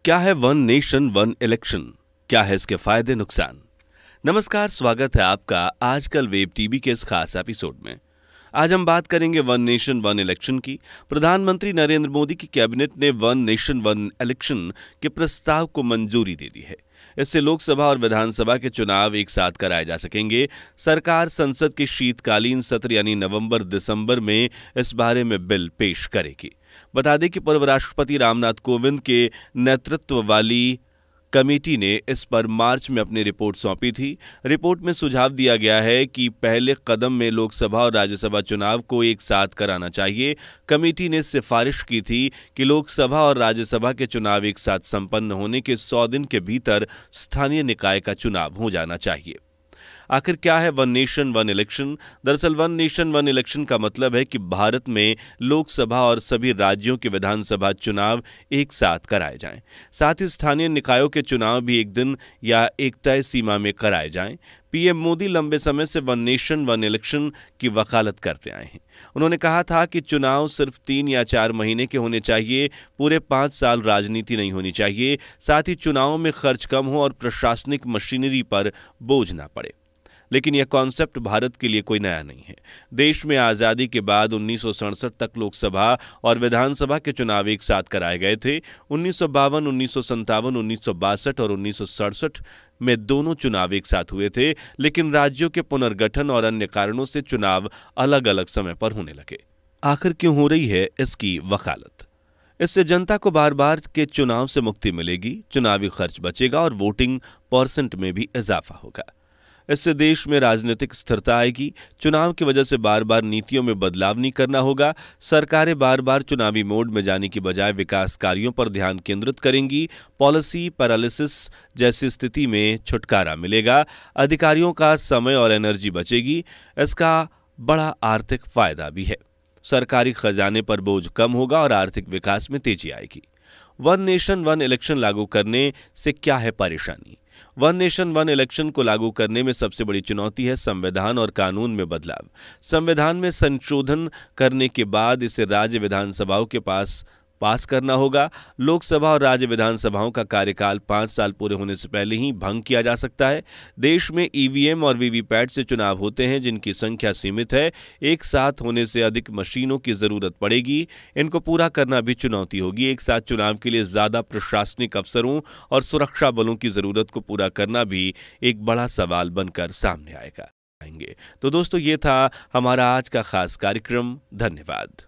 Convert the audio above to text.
क्या है one nation one election? क्या है इसके फायदे नुकसान? नमस्कार, स्वागत है आपका आजकल वेब टीवी के इस खास एपिसोड में। आज हम बात करेंगे वन नेशन वन इलेक्शन की। प्रधानमंत्री नरेंद्र मोदी की कैबिनेट ने वन नेशन वन इलेक्शन के प्रस्ताव को मंजूरी दे दी है। इससे लोकसभा और विधानसभा के चुनाव एक साथ कराए जा सकेंगे। सरकार संसद के शीतकालीन सत्र यानी नवंबर दिसंबर में इस बारे में बिल पेश करेगी। बता दें कि पूर्व राष्ट्रपति रामनाथ कोविंद के नेतृत्व वाली कमेटी ने इस पर मार्च में अपनी रिपोर्ट सौंपी थी। रिपोर्ट में सुझाव दिया गया है कि पहले कदम में लोकसभा और राज्यसभा चुनाव को एक साथ कराना चाहिए। कमेटी ने सिफारिश की थी कि लोकसभा और राज्यसभा के चुनाव एक साथ संपन्न होने के 100 दिन के भीतर स्थानीय निकाय का चुनाव हो जाना चाहिए। आखिर क्या है वन नेशन वन इलेक्शन? दरअसल वन नेशन वन इलेक्शन का मतलब है कि भारत में लोकसभा और सभी राज्यों के विधानसभा चुनाव एक साथ कराए जाएं। साथ ही स्थानीय निकायों के चुनाव भी एक दिन या एक तय सीमा में कराए जाएं। पीएम मोदी लंबे समय से वन नेशन वन इलेक्शन की वकालत करते आए हैं। उन्होंने कहा था कि चुनाव सिर्फ 3 या 4 महीने के होने चाहिए, पूरे 5 साल राजनीति नहीं होनी चाहिए। साथ ही चुनावों में खर्च कम हो और प्रशासनिक मशीनरी पर बोझ ना पड़े। लेकिन यह कॉन्सेप्ट भारत के लिए कोई नया नहीं है। देश में आज़ादी के बाद 1967 तक लोकसभा और विधानसभा के चुनाव एक साथ कराए गए थे। 1952, 1957, 1962 और 1967 में दोनों चुनाव एक साथ हुए थे, लेकिन राज्यों के पुनर्गठन और अन्य कारणों से चुनाव अलग अलग समय पर होने लगे। आखिर क्यों हो रही है इसकी वकालत? इससे जनता को बार बार के चुनाव से मुक्ति मिलेगी, चुनावी खर्च बचेगा और वोटिंग परसेंट में भी इजाफा होगा। इससे देश में राजनीतिक स्थिरता आएगी। चुनाव की वजह से बार बार नीतियों में बदलाव नहीं करना होगा। सरकारें बार बार चुनावी मोड में जाने की बजाय विकास कार्यों पर ध्यान केंद्रित करेंगी। पॉलिसी पैरालिसिस जैसी स्थिति में छुटकारा मिलेगा। अधिकारियों का समय और एनर्जी बचेगी। इसका बड़ा आर्थिक फायदा भी है। सरकारी खजाने पर बोझ कम होगा और आर्थिक विकास में तेजी आएगी। वन नेशन वन इलेक्शन लागू करने से क्या है परेशानी? वन नेशन वन इलेक्शन को लागू करने में सबसे बड़ी चुनौती है संविधान और कानून में बदलाव। संविधान में संशोधन करने के बाद इसे राज्य विधानसभाओं के पास करना होगा। लोकसभा और राज्य विधानसभाओं का कार्यकाल 5 साल पूरे होने से पहले ही भंग किया जा सकता है। देश में ईवीएम और वीवीपैट से चुनाव होते हैं जिनकी संख्या सीमित है। एक साथ होने से अधिक मशीनों की जरूरत पड़ेगी। इनको पूरा करना भी चुनौती होगी। एक साथ चुनाव के लिए ज्यादा प्रशासनिक अफसरों और सुरक्षा बलों की जरूरत को पूरा करना भी एक बड़ा सवाल बनकर सामने आएगा। तो दोस्तों, ये था हमारा आज का खास कार्यक्रम। धन्यवाद।